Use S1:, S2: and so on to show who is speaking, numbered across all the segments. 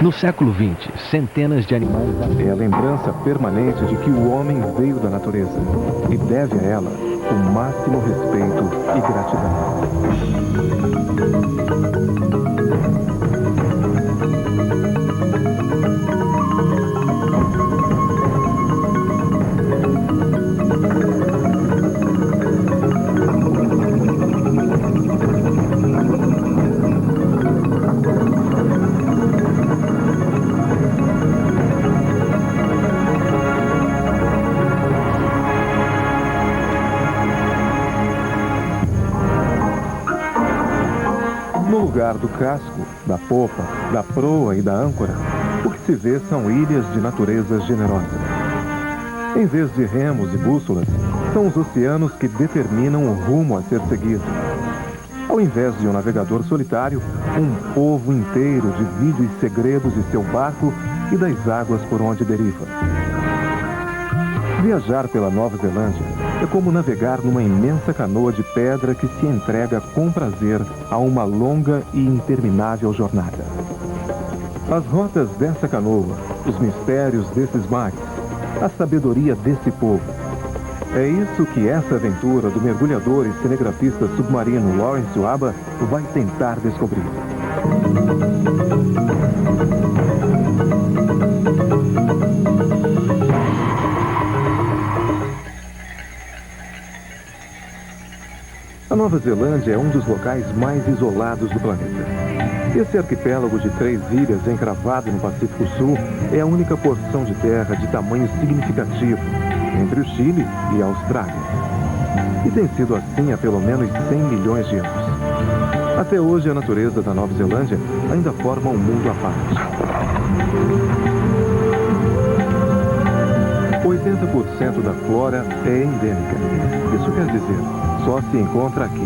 S1: No século XX, centenas de animais...
S2: É a lembrança permanente de que o homem veio da natureza e deve a ela o máximo respeito e gratidão. No lugar do casco, da popa, da proa e da âncora, o que se vê são ilhas de natureza generosa. Em vez de remos e bússolas, são os oceanos que determinam o rumo a ser seguido. Ao invés de um navegador solitário, um povo inteiro divide os segredos de seu barco e das águas por onde deriva. Viajar pela Nova Zelândia é como navegar numa imensa canoa de pedra que se entrega com prazer a uma longa e interminável jornada. As rotas dessa canoa, os mistérios desses mares, a sabedoria desse povo. É isso que essa aventura do mergulhador e cinegrafista submarino Lawrence Waba vai tentar descobrir. A Nova Zelândia é um dos locais mais isolados do planeta. Esse arquipélago de 3 ilhas encravado no Pacífico Sul é a única porção de terra de tamanho significativo entre o Chile e a Austrália. E tem sido assim há pelo menos 100 milhões de anos. Até hoje, a natureza da Nova Zelândia ainda forma um mundo à parte. 80% da flora é endêmica. Isso quer dizer, só se encontra aqui.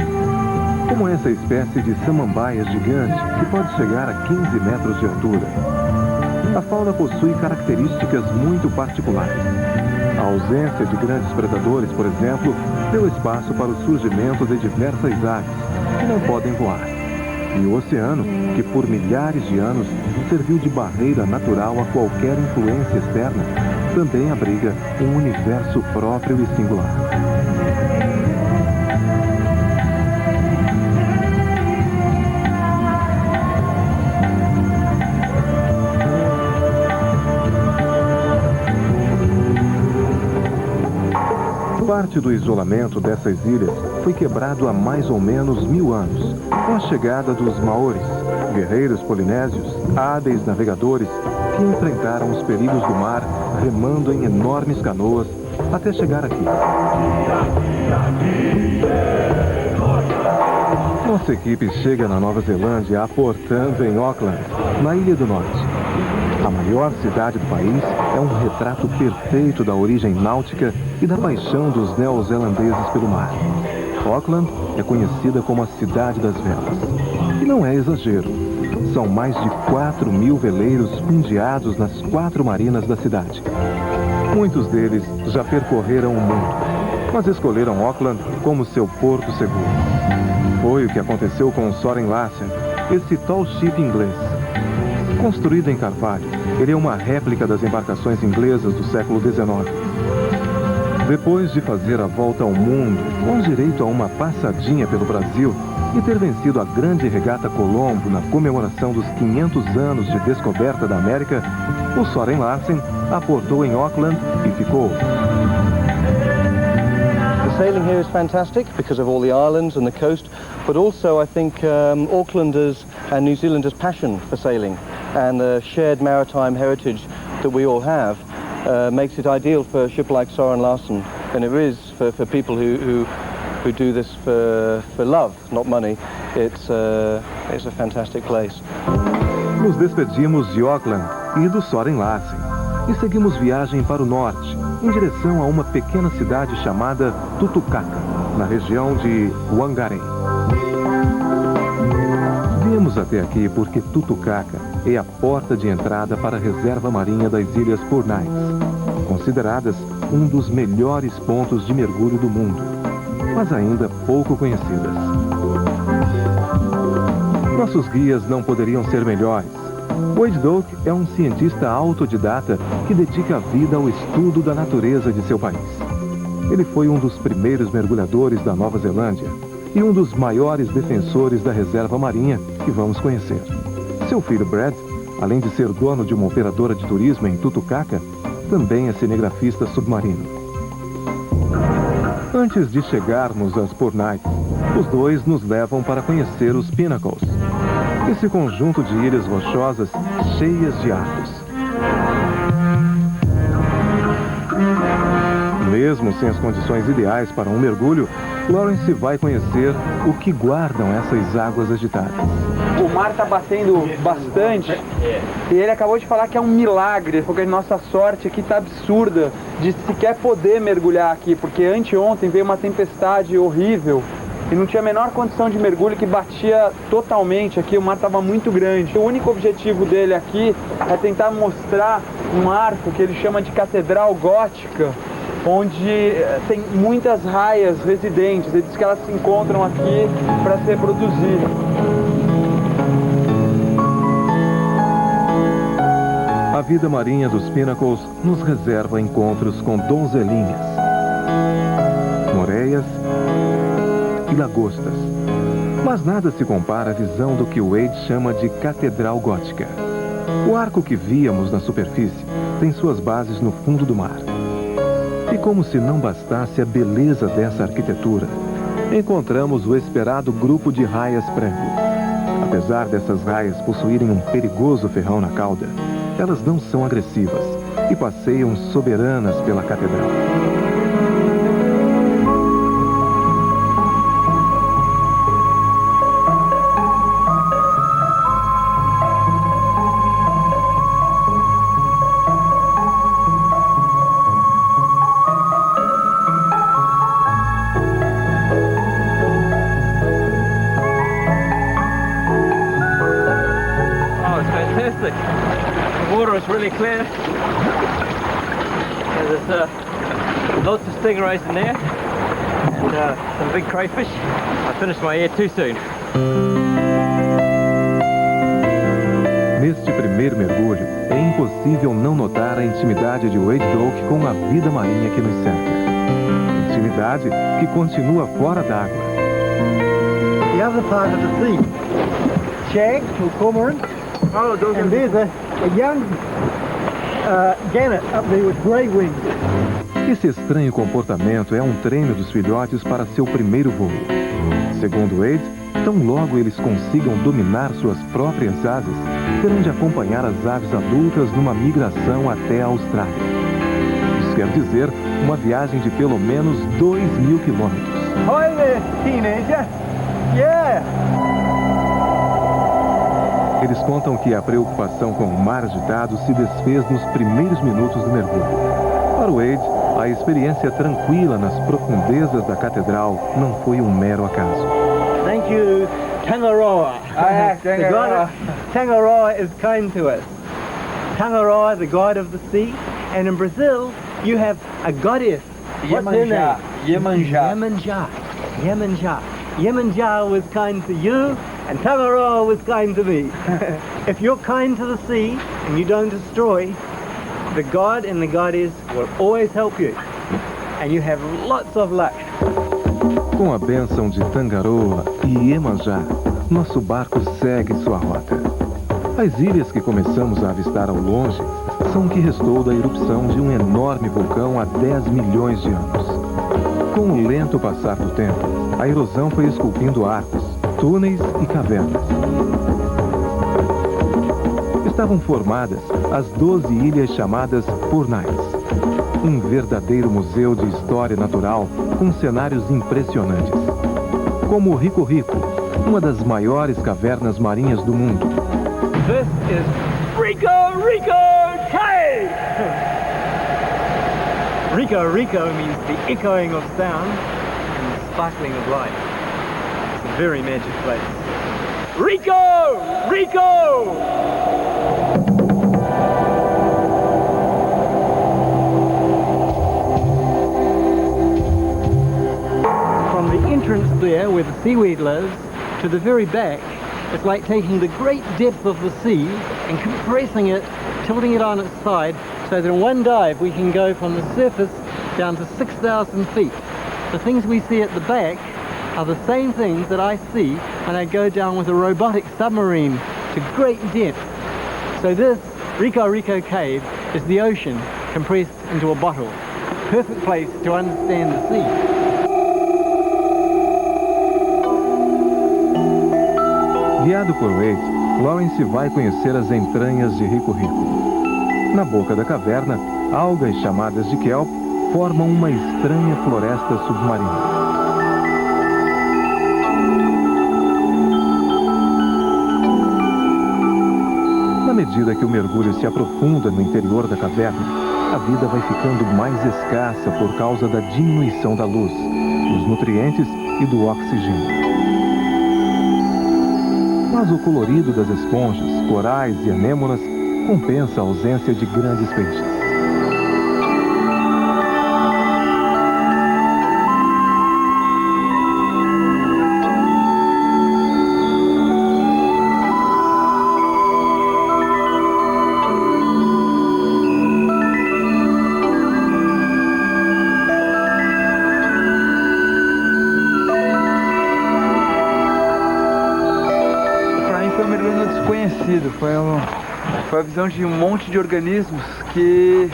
S2: Como essa espécie de samambaia gigante que pode chegar a 15 metros de altura. A fauna possui características muito particulares. A ausência de grandes predadores, por exemplo, deu espaço para o surgimento de diversas aves que não podem voar. E o oceano, que por milhares de anos serviu de barreira natural a qualquer influência externa, também abriga um universo próprio e singular. Parte do isolamento dessas ilhas foi quebrado há mais ou menos 1000 anos, com a chegada dos maoris, guerreiros polinésios, hábeis navegadores, que enfrentaram os perigos do mar remando em enormes canoas até chegar aqui. Nossa equipe chega na Nova Zelândia aportando em Auckland, na Ilha do Norte. A maior cidade do país é um retrato perfeito da origem náutica e da paixão dos neozelandeses pelo mar. Auckland é conhecida como a cidade das velas. E não é exagero. São mais de 4.000 veleiros fundeados nas 4 marinas da cidade. Muitos deles já percorreram o mundo, mas escolheram Auckland como seu porto seguro. Foi o que aconteceu com o Soren Larsen, esse tall ship inglês. Construído em carvalho, ele é uma réplica das embarcações inglesas do século XIX. Depois de fazer a volta ao mundo, com direito a uma passadinha pelo Brasil e ter vencido a grande regata Colombo na comemoração dos 500 anos de descoberta da América, o Soren Larsen aportou em Auckland e ficou.
S3: The sailing here is fantastic because of all the islands and the coast, but also I think Aucklanders and New Zealanders' passion for sailing and the shared maritime heritage that we all have makes it ideal for a ship like Soren Larsen, and it is for people who do this for love, not money. It's a fantastic place.
S2: Nos despedimos de Auckland e do Soren Larsen e seguimos viagem para o norte, em direção a uma pequena cidade chamada Tutucaca, na região de Whangarei. Viemos até aqui porque Tutucaca é a porta de entrada para a reserva marinha das Ilhas Purnaes, consideradas um dos melhores pontos de mergulho do mundo, mas ainda pouco conhecidas. Nossos guias não poderiam ser melhores. Wade Doak é um cientista autodidata que dedica a vida ao estudo da natureza de seu país. Ele foi um dos primeiros mergulhadores da Nova Zelândia e um dos maiores defensores da reserva marinha que vamos conhecer. Seu filho Brad, além de ser dono de uma operadora de turismo em Tutucaca, também é cinegrafista submarino. Antes de chegarmos às Purnites, os dois nos levam para conhecer os Pinnacles, esse conjunto de ilhas rochosas cheias de arcos. Mesmo sem as condições ideais para um mergulho, Lawrence vai conhecer o que guardam essas águas agitadas.
S4: O mar está batendo bastante e ele acabou de falar que é um milagre, porque a nossa sorte aqui está absurda de sequer poder mergulhar aqui, porque anteontem veio uma tempestade horrível e não tinha a menor condição de mergulho, que batia totalmente aqui, o mar estava muito grande. O único objetivo dele aqui é tentar mostrar um arco que ele chama de Catedral Gótica, onde tem muitas raias residentes. Ele diz que elas se encontram aqui para se reproduzir.
S2: A vida marinha dos Pinnacles nos reserva encontros com donzelinhas, moreias e lagostas. Mas nada se compara à visão do que Wade chama de Catedral Gótica. O arco que víamos na superfície tem suas bases no fundo do mar. E como se não bastasse a beleza dessa arquitetura, encontramos o esperado grupo de raias frango. Apesar dessas raias possuírem um perigoso ferrão na cauda, elas não são agressivas e passeiam soberanas pela catedral.
S5: The water is really clear. There's lots of stingrays in there and some big crayfish. I finished my year too soon.
S2: Neste primeiro mergulho, é impossível não notar a intimidade de Wade Doak com a vida marinha que nos cerca. Intimidade que continua fora d'água.
S6: The other part of the sea, shag or cormorant.
S4: Oh, those
S6: and there's a young gannet up there with grey wings.
S2: Esse estranho comportamento é um treino dos filhotes para seu primeiro voo. Segundo Wade, tão logo eles consigam dominar suas próprias asas, terão de acompanhar as aves adultas numa migração até a Austrália. Isso quer dizer uma viagem de pelo menos 2.000 quilômetros.
S6: Hi there, teenager. Yeah.
S2: Eles contam que a preocupação com o mar agitado se desfez nos primeiros minutos do mergulho. Para Wade, a experiência tranquila nas profundezas da catedral não foi um mero acaso.
S6: Thank you, Tangaroa. Tangaroa is kind to us. Tangaroa, the god of the sea. And in Brazil, you have a goddess. What's her name?
S4: Iemanjá.
S6: Iemanjá. Iemanjá was kind to you, and Tangaroa was kind to me. If you're kind to the sea and you don't destroy, the god and the goddess will always help you. And you have lots of luck.
S2: Com a bênção de Tangaroa e Iemanjá, nosso barco segue sua rota. As ilhas que começamos a avistar ao longe são o que restou da erupção de um enorme vulcão há 10 milhões de anos. Com o lento passar do tempo, a erosão foi esculpindo arcos, túneis e cavernas. Estavam formadas as 12 ilhas chamadas Purnites, um verdadeiro museu de história natural com cenários impressionantes. Como o Rico Rico, uma das maiores cavernas marinhas do mundo.
S5: This is Rico Rico Cave!
S6: Rico Rico means the echoing of sound and the sparkling of light. It's a very magic place.
S5: Rico! Rico!
S6: From the entrance there where the seaweed lives to the very back It's like taking the great depth of the sea and compressing it, tilting it on its side, so that in one dive we can go from the surface down to 6,000 feet. The things we see at the back are the same things that I see when I go down with a robotic submarine to great depth. So this Rico Rico Cave is the ocean compressed into a bottle. Perfect place to understand the sea.
S2: Guiado por Wade, Lawrence vai conhecer as entranhas de Rico Rico. Na boca da caverna, algas chamadas de kelp formam uma estranha floresta submarina. Na medida que o mergulho se aprofunda no interior da caverna, a vida vai ficando mais escassa por causa da diminuição da luz, dos nutrientes e do oxigênio. Mas o colorido das esponjas, corais e anêmonas compensa a ausência de grandes peixes.
S4: Foi a visão de um monte de organismos que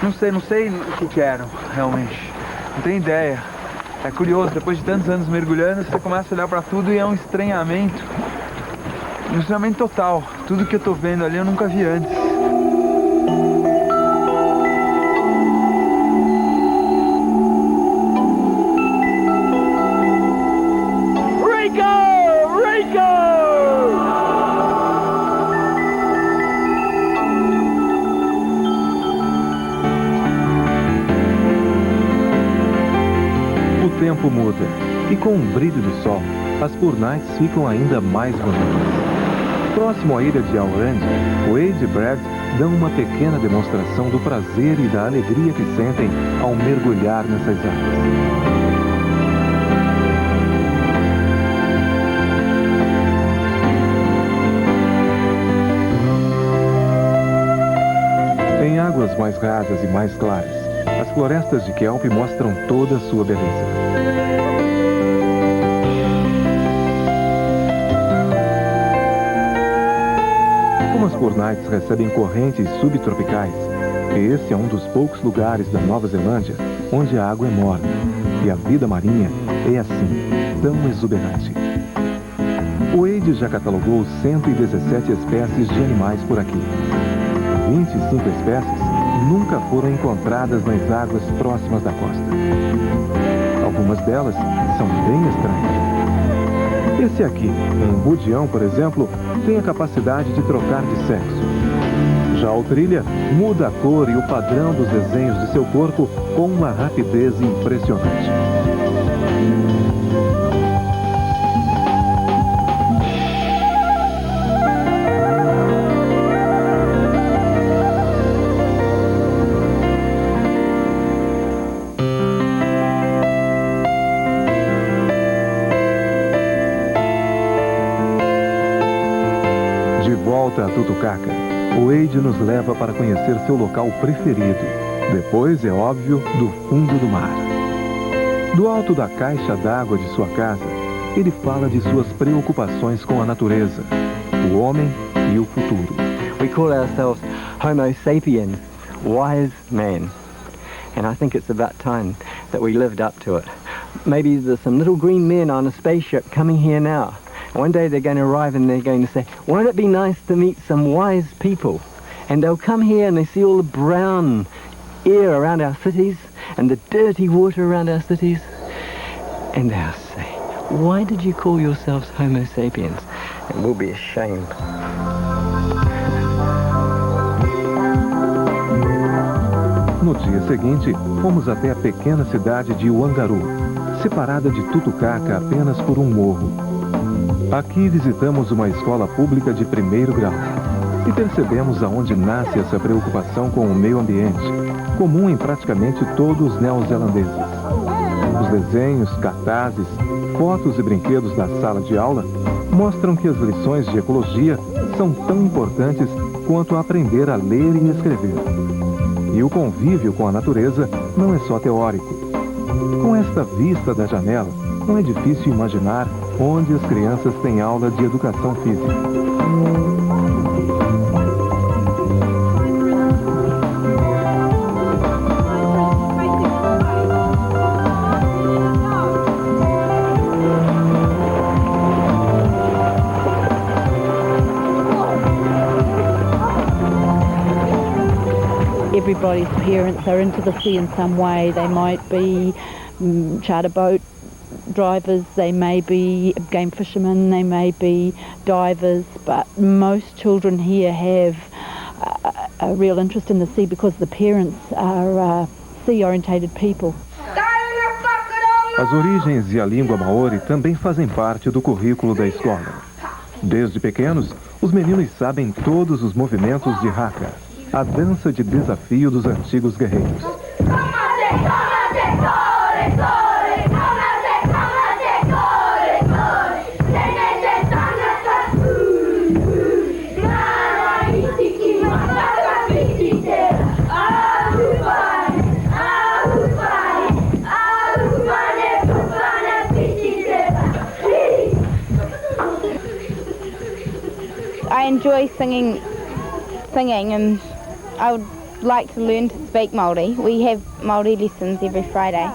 S4: não sei o que eram realmente, não tenho ideia. É curioso, depois de tantos anos mergulhando, você começa a olhar para tudo e é um estranhamento total. Tudo que eu tô vendo ali eu nunca vi antes.
S2: O tempo muda, e com o brilho do sol, as Purnites ficam ainda mais bonitas. Próximo à ilha de Aurand, Wade e Brad dão uma pequena demonstração do prazer e da alegria que sentem ao mergulhar nessas águas. Em águas mais rasas e mais claras, as florestas de kelp mostram toda a sua beleza. Como as Purnites recebem correntes subtropicais, esse é um dos poucos lugares da Nova Zelândia onde a água é morna e a vida marinha é assim, tão exuberante. O Wade já catalogou 117 espécies de animais por aqui. 25 espécies nunca foram encontradas nas águas próximas da costa. Algumas delas são bem estranhas. Esse aqui, um budião, por exemplo, tem a capacidade de trocar de sexo. Já o trilha muda a cor e o padrão dos desenhos de seu corpo com uma rapidez impressionante. A Tutucaca, o Wade nos leva para conhecer seu local preferido. Depois, é óbvio, do fundo do mar. Do alto da caixa d'água de sua casa, ele fala de suas preocupações com a natureza, o homem e o futuro.
S6: We call ourselves Homo sapiens, wise men. And I think it's about time that we lived up to it. Maybe there's some little green men on a spaceship coming here now. One day they're going to arrive and they're going to say, won't it be nice to meet some wise people? And they'll come here and they see all the brown air around our cities and the dirty water around our cities. And they'll say, why did you call yourselves Homo sapiens? And we'll be ashamed.
S2: No dia seguinte, fomos até a pequena cidade de Wangaru, separada de Tutucaca apenas por um morro. Aqui visitamos uma escola pública de primeiro grau e percebemos aonde nasce essa preocupação com o meio ambiente, comum em praticamente todos os neozelandeses. Os desenhos, cartazes, fotos e brinquedos da sala de aula mostram que as lições de ecologia são tão importantes quanto aprender a ler e escrever. E o convívio com a natureza não é só teórico. Com esta vista da janela, não é difícil imaginar onde as crianças têm aula de educação física.
S7: Everybody's parents are into the sea in some way. They might be charter boat drivers, they may be game fishermen, they may be divers, but most children here have a real interest in the sea because the parents are sea-orientated people.
S2: As origens e a língua maori também fazem parte do currículo da escola. Desde pequenos, os meninos sabem todos os movimentos de haka, a dança de desafio dos antigos guerreiros.
S8: I enjoy singing and I would like to learn to speak Māori. We have Māori lessons every Friday.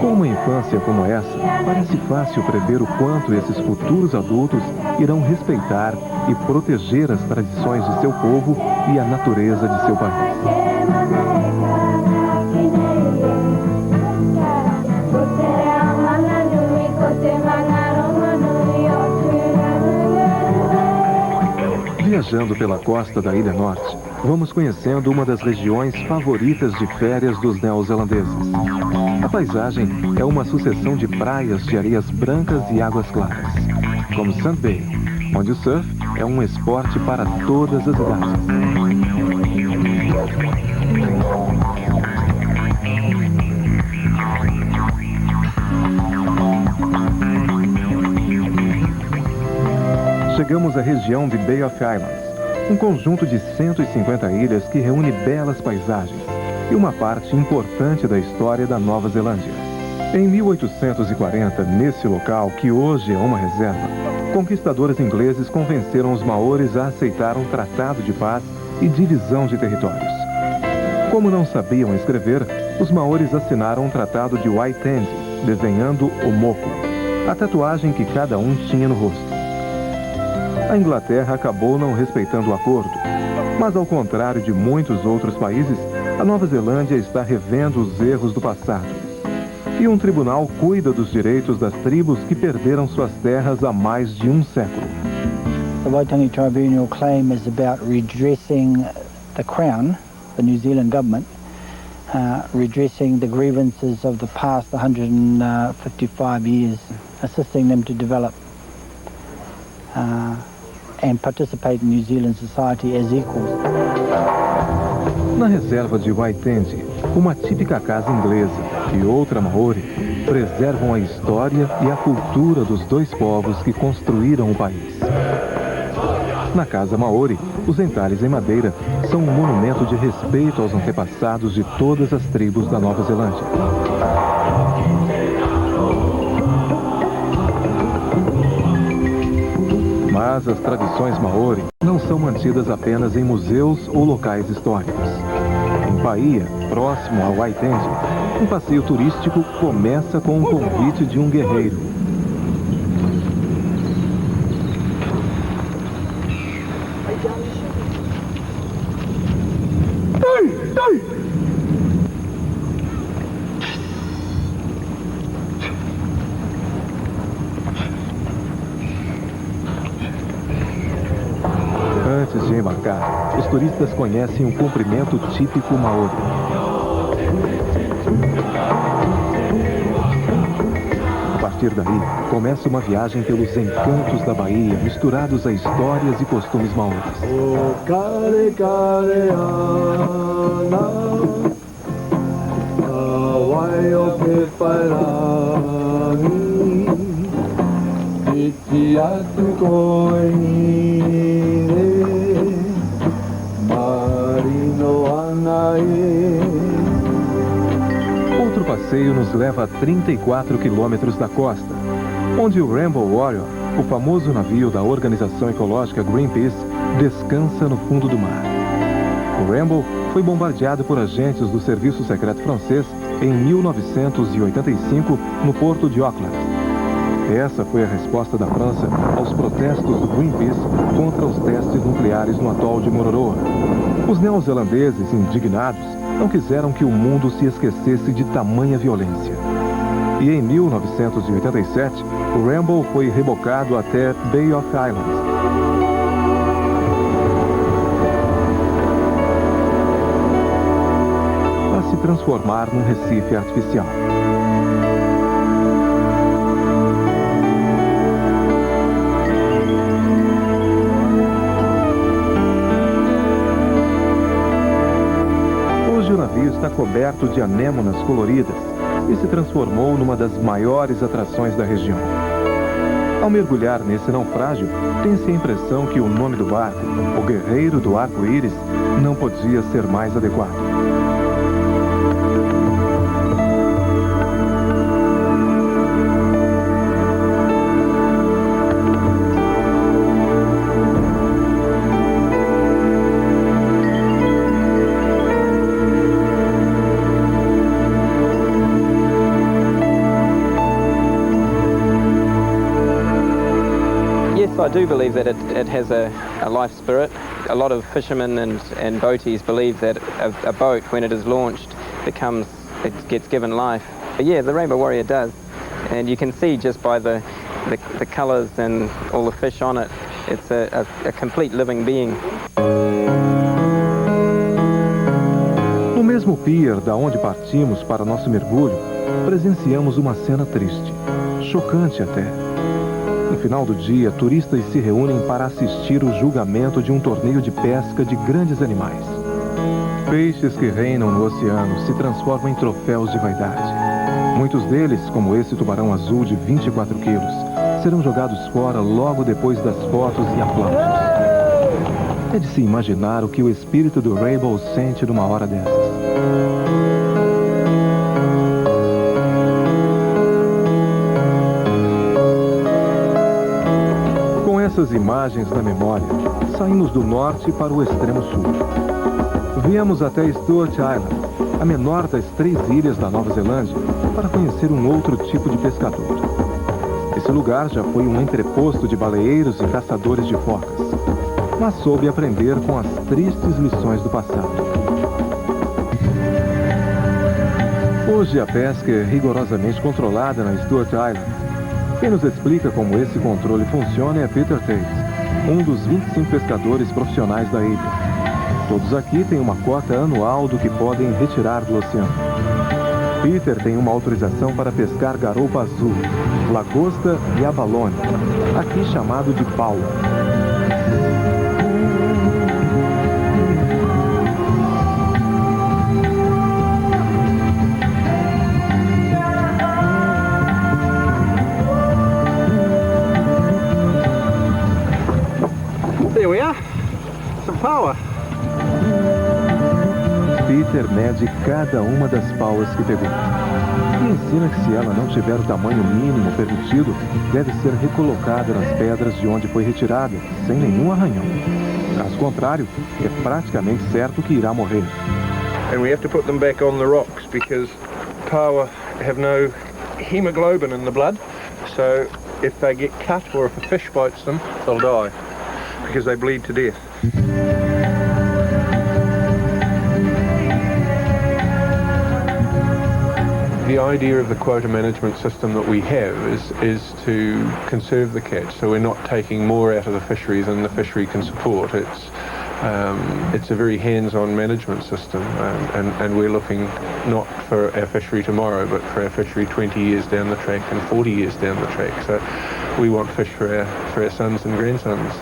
S2: Com uma infância como essa, parece fácil prever o quanto esses futuros adultos irão respeitar e proteger as tradições de seu povo e a natureza de seu país. Viajando pela costa da Ilha Norte, vamos conhecendo uma das regiões favoritas de férias dos neozelandeses. A paisagem é uma sucessão de praias de areias brancas e águas claras, como Sand Bay, onde o surf é um esporte para todas as idades. Chegamos à região de Bay of Islands, um conjunto de 150 ilhas que reúne belas paisagens e uma parte importante da história da Nova Zelândia. Em 1840, nesse local, que hoje é uma reserva, conquistadores ingleses convenceram os maoris a aceitar um tratado de paz e divisão de territórios. Como não sabiam escrever, os maoris assinaram um tratado de Waitangi, desenhando o moco, a tatuagem que cada um tinha no rosto. A Inglaterra acabou não respeitando o acordo, mas ao contrário de muitos outros países, a Nova Zelândia está revendo os erros do passado. E um tribunal cuida dos direitos das tribos que perderam suas terras há mais de um século.
S9: The Waitangi Tribunal claim is about redressing the Crown, the New Zealand government, redressing the grievances of the past 155 years, assisting them to develop and participate in New Zealand society as equals.
S2: Na reserva de Waitangi, uma típica casa inglesa e outra maori preservam a história e a cultura dos dois povos que construíram o país. Na casa maori, os entalhes em madeira são um monumento de respeito aos antepassados de todas as tribos da Nova Zelândia. Mas as tradições maori não são mantidas apenas em museus ou locais históricos. Em Paia, próximo a Waitangi, um passeio turístico começa com um convite de um guerreiro. Antes de embarcar, os turistas conhecem um cumprimento típico maori. A partir daí, começa uma viagem pelos encantos da Bahia, misturados a histórias e costumes maoris. Outro passeio nos leva a 34 quilômetros da costa, onde o Rainbow Warrior, o famoso navio da organização ecológica Greenpeace, descansa no fundo do mar. O Rainbow foi bombardeado por agentes do Serviço Secreto Francês em 1985 no porto de Auckland. Essa foi a resposta da França aos protestos do Greenpeace contra os testes nucleares no atol de Mururoa. Os neozelandeses, indignados, não quiseram que o mundo se esquecesse de tamanha violência. E em 1987, o Rainbow foi rebocado até Bay of Islands. Para se transformar num recife artificial. Hoje o navio está coberto de anêmonas coloridas e se transformou numa das maiores atrações da região. Ao mergulhar nesse naufrágio, tem-se a impressão que o nome do barco, o Guerreiro do Arco-Íris, não podia ser mais adequado.
S10: I do believe that it has a life spirit. A lot of fishermen and boaties believe that a boat, when it is launched, it gets given life. But yeah, the Rainbow Warrior does. And you can see just by the colours and all the fish on it, it's a complete living being.
S2: No mesmo pier da onde partimos para nosso mergulho, presenciamos uma cena triste, chocante até. No final do dia, turistas se reúnem para assistir o julgamento de um torneio de pesca de grandes animais. Peixes que reinam no oceano se transformam em troféus de vaidade. Muitos deles, como esse tubarão azul de 24 quilos, serão jogados fora logo depois das fotos e aplausos. É de se imaginar o que o espírito do Rainbow sente numa hora dessas. Essas imagens na memória, saímos do norte para o extremo sul. Viemos até Stewart Island, a menor das 3 ilhas da Nova Zelândia, para conhecer um outro tipo de pescador. Esse lugar já foi um entreposto de baleeiros e caçadores de focas, mas soube aprender com as tristes lições do passado. Hoje a pesca é rigorosamente controlada na Stewart Island. Quem nos explica como esse controle funciona é Peter Tate, um dos 25 pescadores profissionais da ilha. Todos aqui têm uma cota anual do que podem retirar do oceano. Peter tem uma autorização para pescar garoupa azul, lagosta e abalone, aqui chamado de paula.
S6: There we are. Some power.
S2: Peter mede cada uma das pauas que pegou. E ensina que se ela não tiver o tamanho mínimo permitido, deve ser recolocada nas pedras de onde foi retirada, sem nenhum arranhão. Caso contrário, é praticamente certo que irá morrer.
S11: And we have to put them back on the rocks because paua have no hemoglobin in the blood. So if they get cut or if a fish bites them, they'll die because they bleed to death. The idea of the quota management system that we have is to conserve the catch, so we're not taking more out of the fishery than the fishery can support. It's It's a very hands-on management system, and we're looking not for our fishery tomorrow, but for our fishery 20 years down the track and 40 years down the track. So we want fish for our sons and grandsons.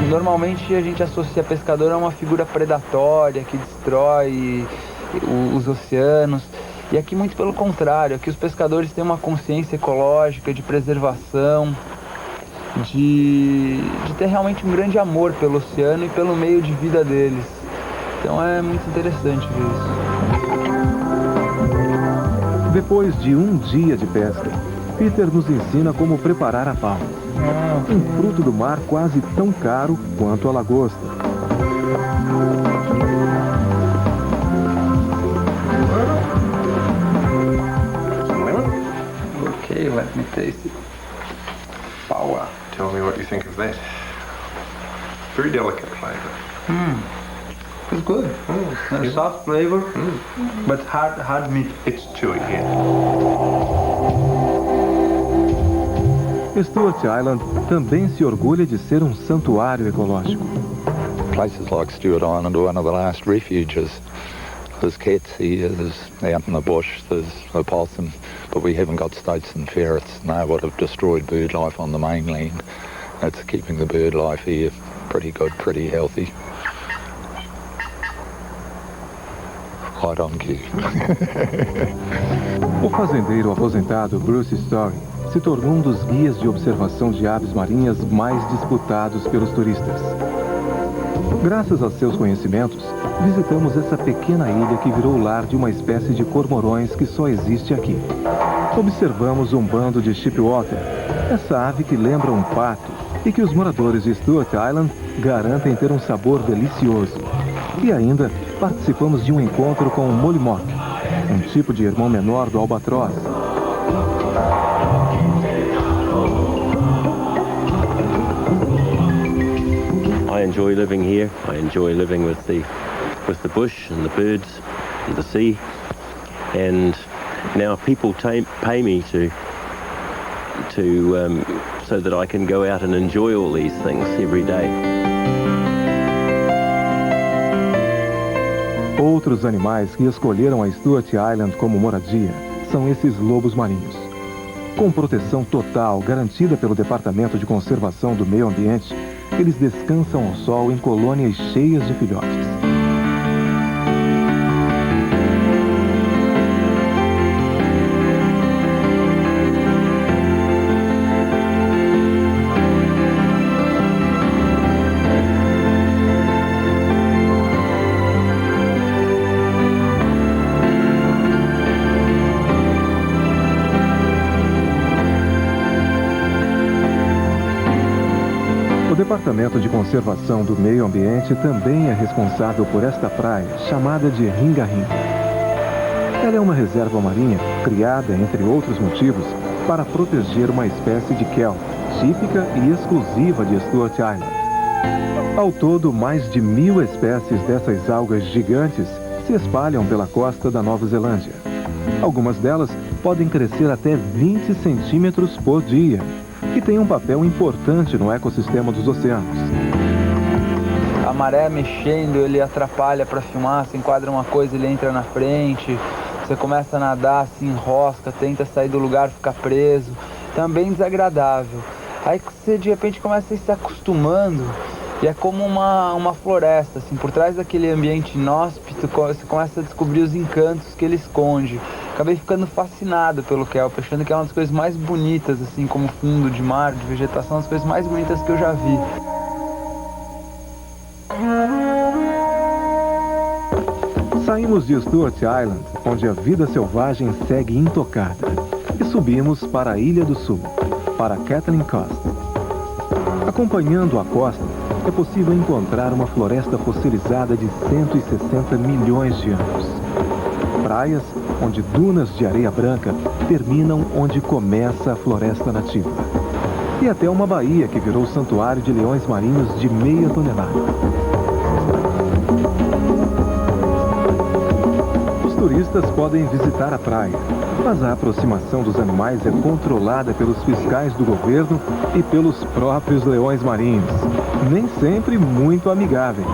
S4: Normalmente a gente associa pescador a uma figura predatória que destrói os oceanos. E aqui muito pelo contrário, aqui os pescadores têm uma consciência ecológica, de preservação, de ter realmente um grande amor pelo oceano e pelo meio de vida deles. Então é muito interessante ver isso.
S2: Depois de um dia de pesca, Peter nos ensina como preparar a palma. Um fruto do mar quase tão caro quanto a lagosta.
S4: Okay, let me taste it. Power.
S11: Tell me what you think of that. Very delicate flavour.
S4: It's good. A soft flavor, but hard meat.
S11: It's chewy, yeah.
S2: Stewart Island também se orgulha de ser um santuário ecológico.
S12: Places like Stewart Island are one of the last refuges. There's cats here, there's out in the bush, there's opossum, but we haven't got stoats and ferrets. Now what have destroyed bird life on the mainland. It's keeping the bird life here pretty good, pretty healthy. Quite on cue.
S2: O fazendeiro aposentado Bruce Story se tornou um dos guias de observação de aves marinhas mais disputados pelos turistas. Graças a seus conhecimentos, visitamos essa pequena ilha que virou lar de uma espécie de cormorões que só existe aqui. Observamos um bando de shipwater, essa ave que lembra um pato e que os moradores de Stewart Island garantem ter um sabor delicioso. E ainda participamos de um encontro com o mollymock, um tipo de irmão menor do albatroz.
S13: I enjoy living here. I enjoy living with the bush and the birds and the sea. And now people pay me so that I can go out and enjoy all these things every day.
S2: Outros animais que escolheram a Stewart Island como moradia são esses lobos marinhos. Com proteção total garantida pelo Departamento de Conservação do Meio Ambiente, eles descansam ao sol em colônias cheias de filhotes. O Departamento de Conservação do Meio Ambiente também é responsável por esta praia, chamada de Ringarim. Ela é uma reserva marinha criada, entre outros motivos, para proteger uma espécie de kelp, típica e exclusiva de Stewart Island. Ao todo, mais de 1000 espécies dessas algas gigantes se espalham pela costa da Nova Zelândia. Algumas delas podem crescer até 20 centímetros por dia e têm um papel importante no ecossistema dos oceanos.
S4: A maré mexendo, ele atrapalha para filmar, se enquadra uma coisa, ele entra na frente, você começa a nadar, se enrosca, tenta sair do lugar, fica preso, também desagradável. Aí você de repente começa a ir se acostumando e é como uma floresta, assim, por trás daquele ambiente inóspito, você começa a descobrir os encantos que ele esconde. Acabei ficando fascinado pelo kelp, achando que é uma das coisas mais bonitas, assim, como fundo de mar, de vegetação, as coisas mais bonitas que eu já vi.
S2: Saímos de Stewart Island, onde a vida selvagem segue intocada, e subimos para a Ilha do Sul, para Kathleen Coast. Acompanhando a costa, é possível encontrar uma floresta fossilizada de 160 milhões de anos. Praias onde dunas de areia branca terminam onde começa a floresta nativa. E até uma baía que virou santuário de leões marinhos de meia tonelada. Os turistas podem visitar a praia, Mas a aproximação dos animais é controlada pelos fiscais do governo e pelos próprios leões marinhos, nem sempre muito amigáveis.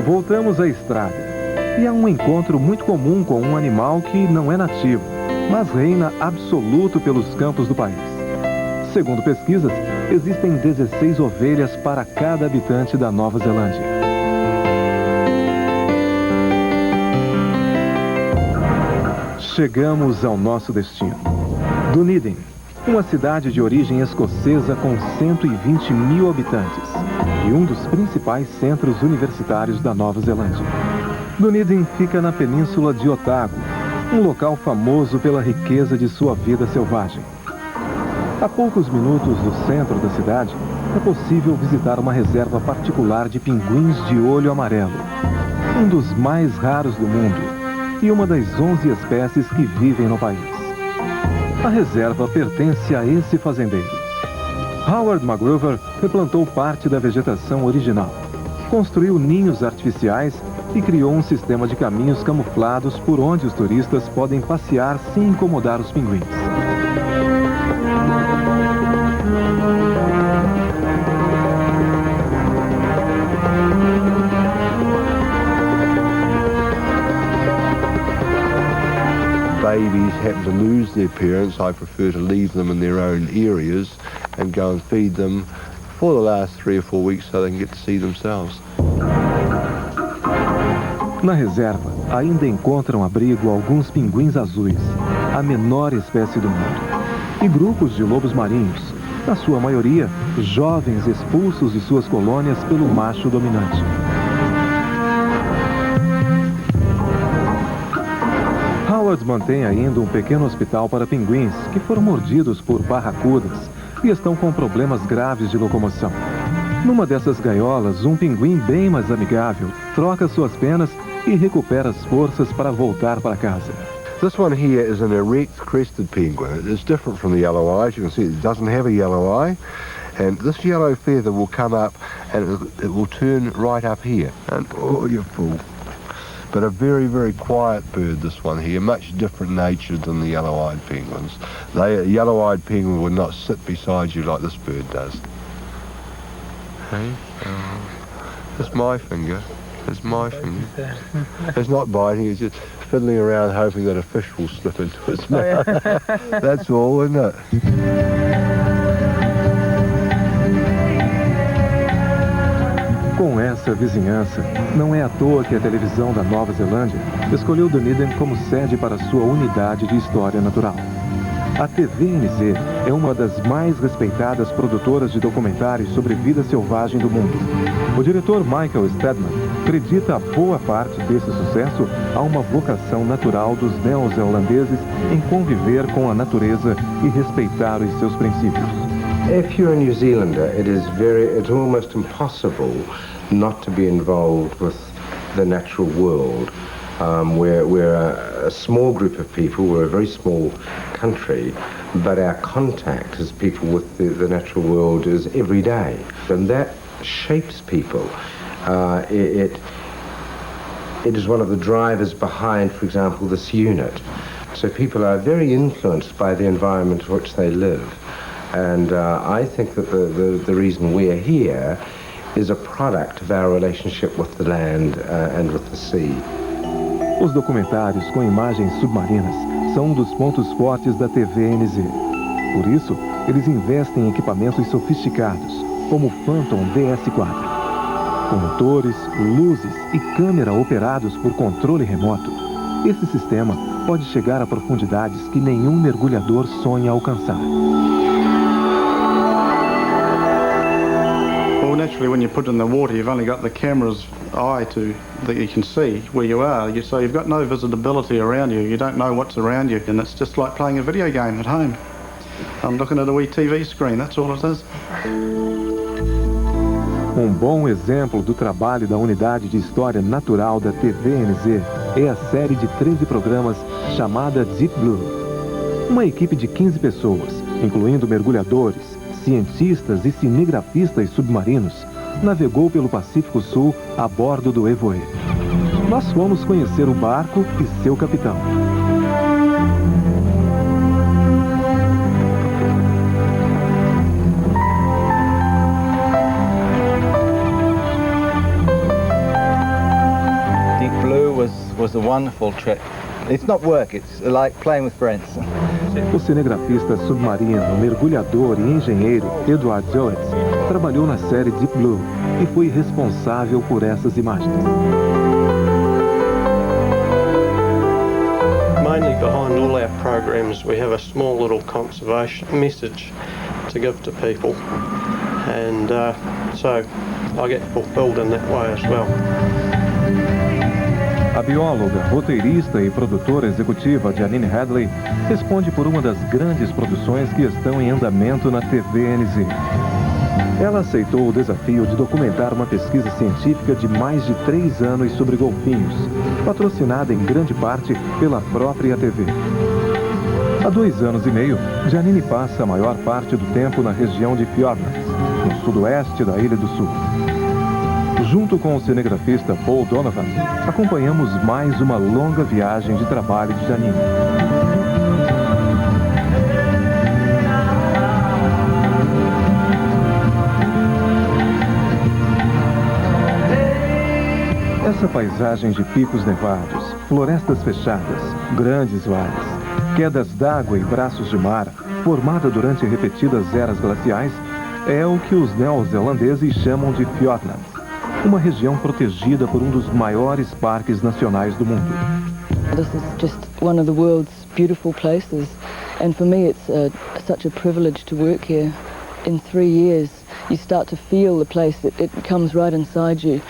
S2: Voltamos à estrada e há um encontro muito comum com um animal que não é nativo, mas reina absoluto pelos campos do país. Segundo pesquisas, existem 16 ovelhas para cada habitante da Nova Zelândia. Chegamos ao nosso destino. Dunedin, uma cidade de origem escocesa com 120 mil habitantes e um dos principais centros universitários da Nova Zelândia. Dunedin fica na península de Otago, um local famoso pela riqueza de sua vida selvagem. A poucos minutos do centro da cidade, é possível visitar uma reserva particular de pinguins de olho amarelo, um dos mais raros do mundo e uma das 11 espécies que vivem no país. A reserva pertence a esse fazendeiro. Howard McGruver replantou parte da vegetação original, construiu ninhos artificiais e criou um sistema de caminhos camuflados por onde os turistas podem passear sem incomodar os pinguins.
S14: Babies happen to lose their parents, I prefer to leave them in their own areas and go and feed them for the last 3 or 4 weeks so they can get to see themselves.
S2: Na reserva, ainda encontram abrigo alguns pinguins azuis, a menor espécie do mundo, e grupos de lobos marinhos, na sua maioria, jovens expulsos de suas colônias pelo macho dominante. Howard mantém ainda um pequeno hospital para pinguins que foram mordidos por barracudas e estão com problemas graves de locomoção. Numa dessas gaiolas, um pinguim bem mais amigável troca suas penas e recupera as forças para voltar para casa.
S14: This one here is an erect crested penguin. It is different from the yellow eye. As you can see, it doesn't have a yellow eye. And this yellow feather will come up and it will turn right up here. And, oh, you fool. But a very, very quiet bird, this one here, much different natured than the yellow-eyed penguins. A yellow-eyed penguin would not sit beside you like this bird does. Hey? That's my finger. That's my finger. It's not biting, it's just fiddling around hoping that a fish will slip into its mouth. That's all, isn't it?
S2: Com essa vizinhança, não é à toa que a televisão da Nova Zelândia escolheu Dunedin como sede para sua unidade de história natural. A TVNZ é uma das mais respeitadas produtoras de documentários sobre vida selvagem do mundo. O diretor Michael Stedman acredita boa parte desse sucesso a uma vocação natural dos neozelandeses em conviver com a natureza e respeitar os seus princípios.
S15: If you're a New Zealander, it's almost impossible not to be involved with the natural world. We're a small group of people, we're a very small country, but our contact as people with the natural world is every day. And that shapes people. It is one of the drivers behind, for example, this unit. So people are very influenced by the environment in which they live. And I think that the reason we're here is a product of our relationship with the land and with the sea.
S2: Os documentários com imagens submarinas são um dos pontos fortes da TVNZ. Por isso, eles investem em equipamentos sofisticados, como o Phantom DS4. Com motores, luzes e câmera operados por controle remoto, esse sistema pode chegar a profundidades que nenhum mergulhador sonha alcançar.
S16: Well, naturally, when you put it in the water, you've only got the camera's eye that you can see where you are. So you've got no visibility around you. You don't know what's around you, and it's just like playing a video game at home. I'm looking at a wee TV screen, that's all it is.
S2: Um bom exemplo do trabalho da Unidade de História Natural da TVNZ é a série de 13 programas chamada Deep Blue. Uma equipe de 15 pessoas, incluindo mergulhadores, cientistas e cinegrafistas submarinos, navegou pelo Pacífico Sul a bordo do Evoe. Nós fomos conhecer o barco e seu capitão.
S17: Deep Blue was a wonderful trip. It's not work, it's like playing with friends.
S2: O cinegrafista submarino, mergulhador e engenheiro Edward Jones trabalhou na série Deep Blue e foi responsável por essas imagens.
S18: Mainly behind all our programs we have a small little conservation message to give to people, and so I get fulfilled in that way as well.
S2: A bióloga, roteirista e produtora executiva Janine Hadley responde por uma das grandes produções que estão em andamento na TVNZ. Ela aceitou o desafio de documentar uma pesquisa científica de mais de 3 anos sobre golfinhos, patrocinada em grande parte pela própria TV. Há 2 anos e meio, Janine passa a maior parte do tempo na região de Fiordlands, no sudoeste da Ilha do Sul. Junto com o cinegrafista Paul Donovan, acompanhamos mais uma longa viagem de trabalho de Janine. Essa paisagem de picos nevados, florestas fechadas, grandes vales, quedas d'água e braços de mar, formada durante repetidas eras glaciais, é o que os neozelandeses chamam de Fiordlands, uma região protegida por um dos maiores parques nacionais do mundo.
S19: This is just one of the world's beautiful places, and for me it's such a privilege to work here. In 3 years you start to feel the place, it comes right inside you.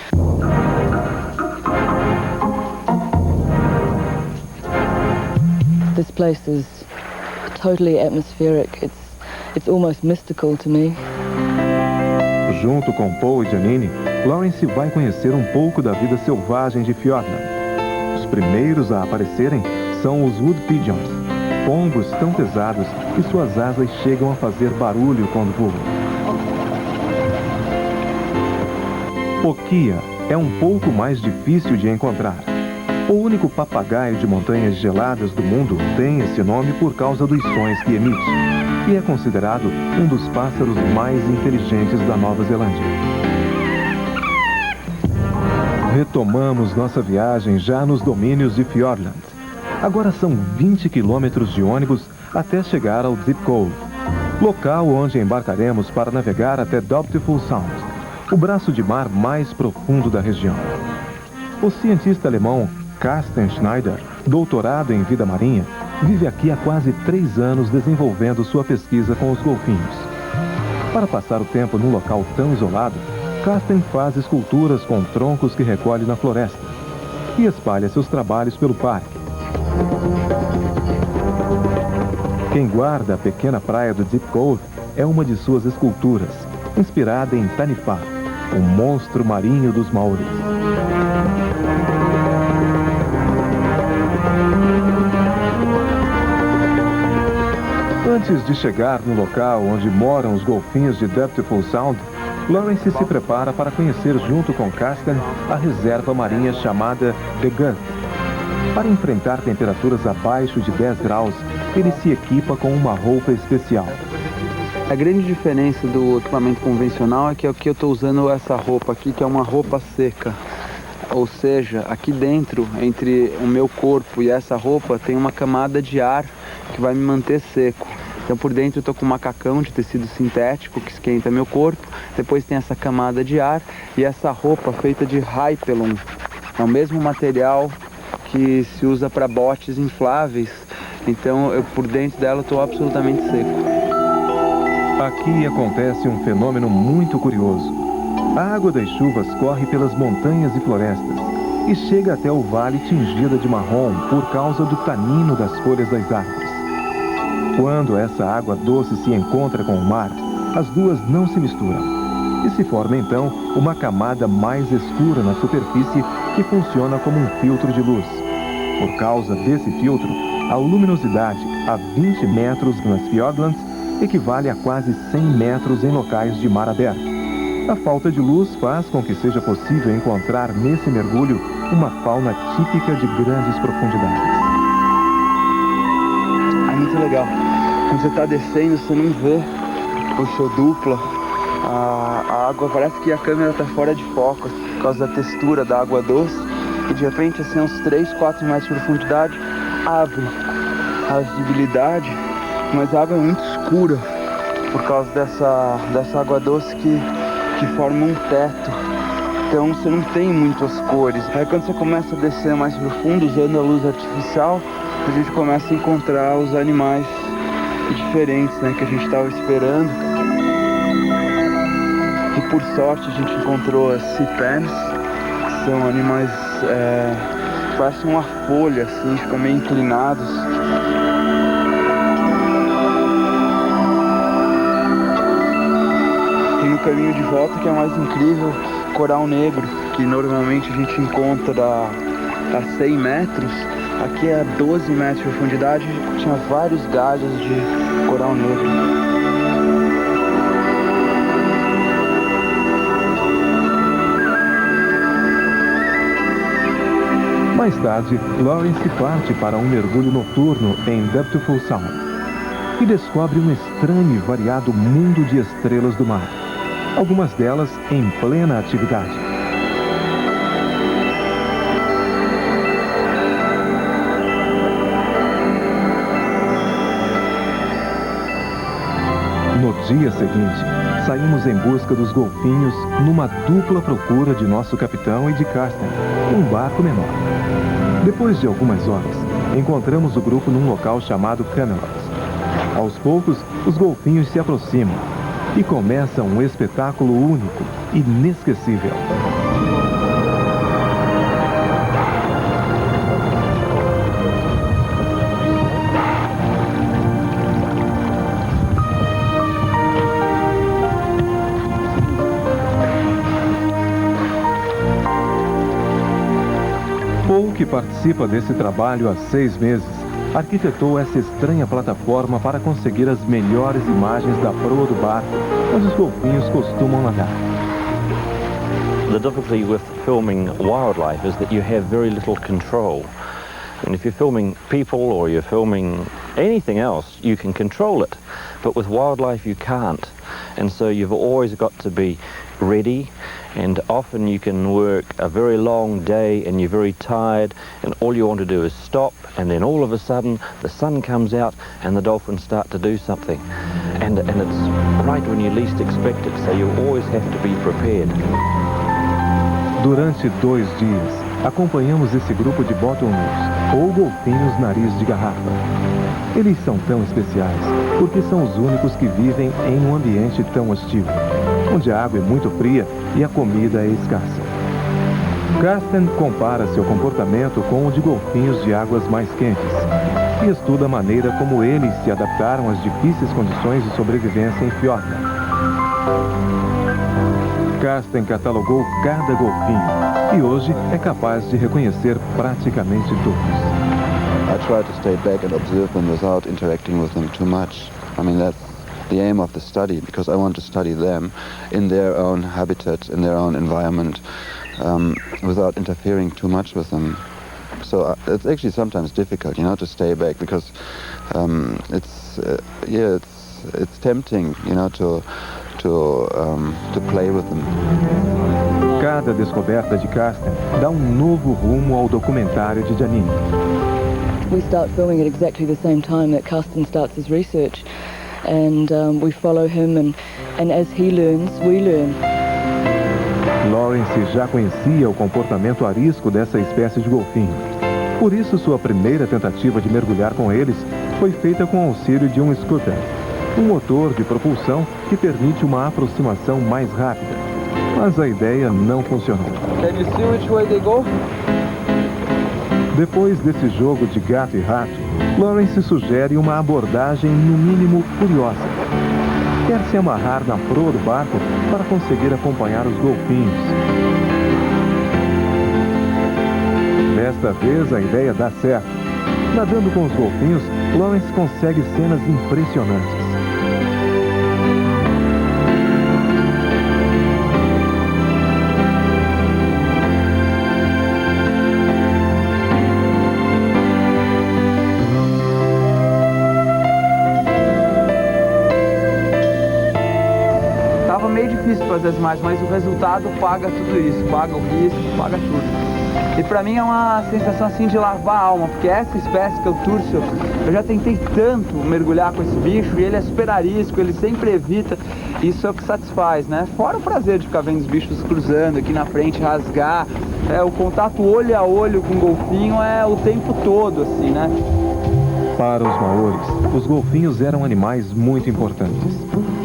S19: This place is totally atmospheric. It's almost mystical to me.
S2: Junto com Paul e Janine, Lawrence vai conhecer um pouco da vida selvagem de Fiordland. Os primeiros a aparecerem são os Wood Pigeons, pombos tão pesados que suas asas chegam a fazer barulho quando voam. O Kea é um pouco mais difícil de encontrar. O único papagaio de montanhas geladas do mundo tem esse nome por causa dos sons que emite, e é considerado um dos pássaros mais inteligentes da Nova Zelândia. Retomamos nossa viagem já nos domínios de Fiordland. Agora são 20 quilômetros de ônibus até chegar ao Deep Cove, local onde embarcaremos para navegar até Doubtful Sound, o braço de mar mais profundo da região. O cientista alemão Carsten Schneider, doutorado em vida marinha, vive aqui há quase 3 anos desenvolvendo sua pesquisa com os golfinhos. Para passar o tempo num local tão isolado, Carsten faz esculturas com troncos que recolhe na floresta e espalha seus trabalhos pelo parque. Quem guarda a pequena praia do Deep Cove é uma de suas esculturas, inspirada em Taniwha, o monstro marinho dos Maoris. Antes de chegar no local onde moram os golfinhos de Doubtful Sound, Lawrence se prepara para conhecer junto com Carsten a reserva marinha chamada The Gun. Para enfrentar temperaturas abaixo de 10 graus, ele se equipa com uma roupa especial.
S4: A grande diferença do equipamento convencional é que aqui eu estou usando essa roupa aqui, que é uma roupa seca. Ou seja, aqui dentro, entre o meu corpo e essa roupa, tem uma camada de ar que vai me manter seco. Então por dentro eu estou com um macacão de tecido sintético que esquenta meu corpo. Depois tem essa camada de ar e essa roupa feita de Hypalon. É o mesmo material que se usa para botes infláveis. Então por dentro dela eu estou absolutamente seco.
S2: Aqui acontece um fenômeno muito curioso. A água das chuvas corre pelas montanhas e florestas e chega até o vale tingida de marrom por causa do tanino das folhas das árvores. Quando essa água doce se encontra com o mar, as duas não se misturam e se forma então uma camada mais escura na superfície que funciona como um filtro de luz. Por causa desse filtro, a luminosidade a 20 metros nas Fiordlands equivale a quase 100 metros em locais de mar aberto. A falta de luz faz com que seja possível encontrar nesse mergulho uma fauna típica de grandes profundidades.
S4: É muito legal. Quando você está descendo, você não vê o show dupla. A água, parece que a câmera está fora de foco por causa da textura da água doce. E de repente, assim, uns 3, 4 metros de profundidade, abre a visibilidade, mas a água é muito escura por causa dessa água doce que forma um teto. Então você não tem muitas cores. Aí quando você começa a descer mais profundo, usando a luz artificial, a gente começa a encontrar os animais diferentes, né, que a gente estava esperando. E por sorte a gente encontrou as sea pans, que são animais parecem uma folha, assim, ficam meio inclinados. E no caminho de volta, que é mais incrível, coral negro, que normalmente a gente encontra a 100 metros, aqui a 12 metros de profundidade, tinha vários galhos de coral negro.
S2: Mais tarde, Lawrence parte para um mergulho noturno em Depthful Sound e descobre um estranho e variado mundo de estrelas do mar, algumas delas em plena atividade. No dia seguinte, saímos em busca dos golfinhos numa dupla procura de nosso capitão e de Carsten, um barco menor. Depois de algumas horas, encontramos o grupo num local chamado Camelot. Aos poucos, os golfinhos se aproximam e começa um espetáculo único, inesquecível. Paul, que participa desse trabalho há 6 meses, arquitetou essa estranha plataforma para conseguir as melhores imagens da proa do barco, onde os golfinhos costumam nadar.
S20: The difficulty with filming wildlife is that you have very little control. And if you're filming people or you're filming anything else, you can control it. But with wildlife, you can't. And so you've always got to be ready, and often you can work a very long day and you're very tired, and all you want to do is stop, and then all of a sudden the sun comes out and the dolphins start to do something. And it's right when you least expect it, so you always have to be prepared.
S2: Durante 2 dias, acompanhamos esse grupo de bottlenose, ou golfinhos nariz de garrafa. Eles são tão especiais porque são os únicos que vivem em um ambiente tão hostil, onde a água é muito fria e a comida é escassa. Carsten compara seu comportamento com o de golfinhos de águas mais quentes e estuda a maneira como eles se adaptaram às difíceis condições de sobrevivência em Fjorda. Carsten catalogou cada golfinho e hoje é capaz de reconhecer praticamente todos.
S21: I try to stay back and observe them without interacting with them too much. I mean, that's the aim of the study, because I want to study them in their own habitat, in their own environment, without interfering too much with them. So it's actually sometimes difficult, you know, to stay back, because it's tempting, you know, to play with them.
S2: Cada descoberta de Carsten dá novo rumo ao documentário de Janine.
S19: We start filming at exactly the same time that Carsten starts his research, and we follow him, and as he learns, we learn.
S2: Lawrence já conhecia o comportamento arisco dessa espécie de golfinho. Por isso, sua primeira tentativa de mergulhar com eles foi feita com o auxílio de um scooter, um motor de propulsão que permite uma aproximação mais rápida. Mas a ideia não funcionou.
S4: Can you see which way they go?
S2: Depois desse jogo de gato e rato, Lawrence sugere uma abordagem no mínimo curiosa. Quer se amarrar na proa do barco para conseguir acompanhar os golfinhos. Desta vez a ideia dá certo. Nadando com os golfinhos, Lawrence consegue cenas impressionantes.
S4: difícil fazer as imagens, mas o resultado paga tudo isso, paga o risco, paga tudo. E pra mim é uma sensação assim de lavar a alma, porque essa espécie que eu turso, eu já tentei tanto mergulhar com esse bicho e ele é super arisco, ele sempre evita, isso é o que satisfaz, né? Fora o prazer de ficar vendo os bichos cruzando aqui na frente, rasgar, o contato olho a olho com o golfinho é o tempo todo, assim, né?
S2: Para os maoris, os golfinhos eram animais muito importantes,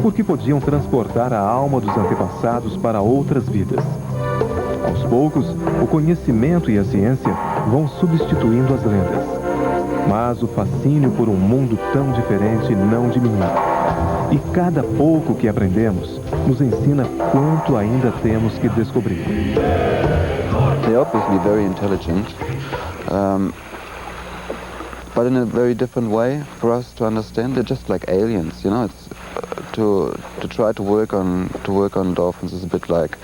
S2: porque podiam transportar a alma dos antepassados para outras vidas. Aos poucos, o conhecimento e a ciência vão substituindo as lendas. Mas o fascínio por um mundo tão diferente não diminui. E cada pouco que aprendemos nos ensina quanto ainda temos que descobrir.
S21: They're obviously very intelligent, but in a very different way for us to understand. They're just like aliens, you know. It's to try to work on dolphins is a bit like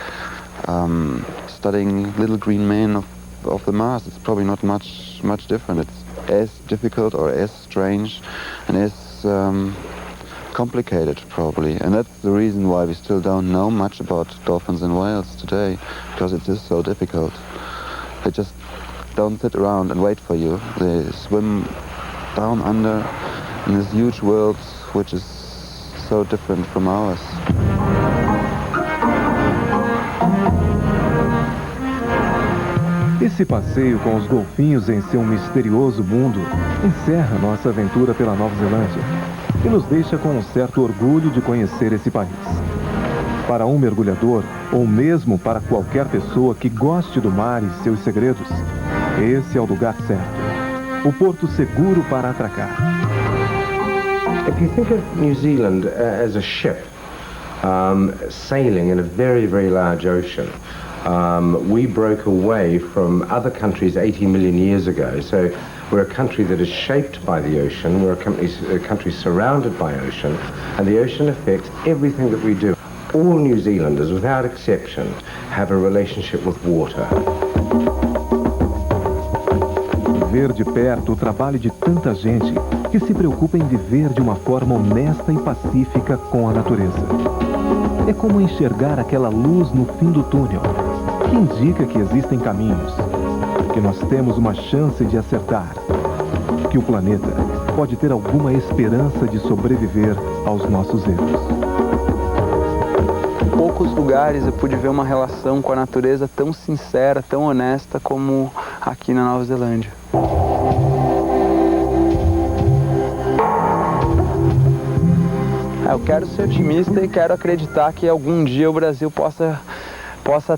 S21: studying little green men of the Mars. It's probably not much different. It's as difficult or as strange and as complicated probably, and that's the reason why we still don't know much about dolphins and whales today, because it is so difficult. They just don't sit around and wait for you. They swim down under in this huge world which is so different from ours.
S2: Esse passeio com os golfinhos em seu misterioso mundo encerra nossa aventura pela Nova Zelândia e nos deixa com um certo orgulho de conhecer esse país. Para um mergulhador, ou mesmo para qualquer pessoa que goste do mar e seus segredos, esse é o lugar certo, o porto seguro para atracar.
S15: If you think of New Zealand as a ship sailing in a very, very large ocean, we broke away from other countries 80 million years ago. So we're a country that is shaped by the ocean. We're a country surrounded by ocean, and the ocean affects everything that we do. All New Zealanders, without exception, have a relationship with water.
S2: Ver de perto o trabalho de tanta gente que se preocupa em viver de uma forma honesta e pacífica com a natureza. É como enxergar aquela luz no fim do túnel, que indica que existem caminhos, que nós temos uma chance de acertar, que o planeta pode ter alguma esperança de sobreviver aos nossos erros.
S4: Em poucos lugares eu pude ver uma relação com a natureza tão sincera, tão honesta como aqui na Nova Zelândia. Eu quero ser otimista e quero acreditar que algum dia o Brasil possa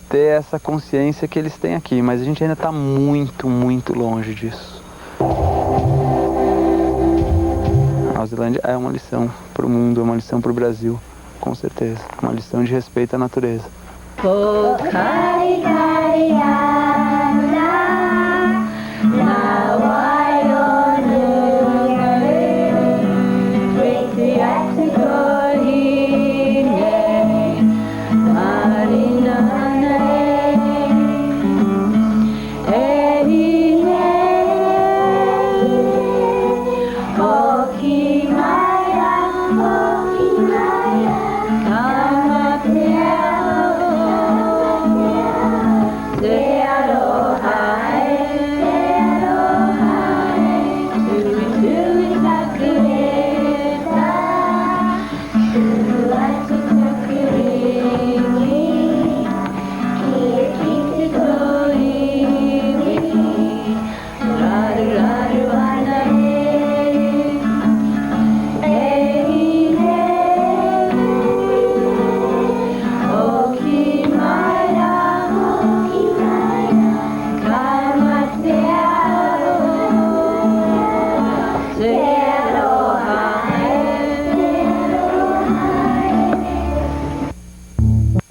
S4: ter essa consciência que eles têm aqui, mas a gente ainda está muito, muito longe disso. A Nova Zelândia é uma lição para o mundo, é uma lição para o Brasil, com certeza. Uma lição de respeito à natureza.
S1: Oh,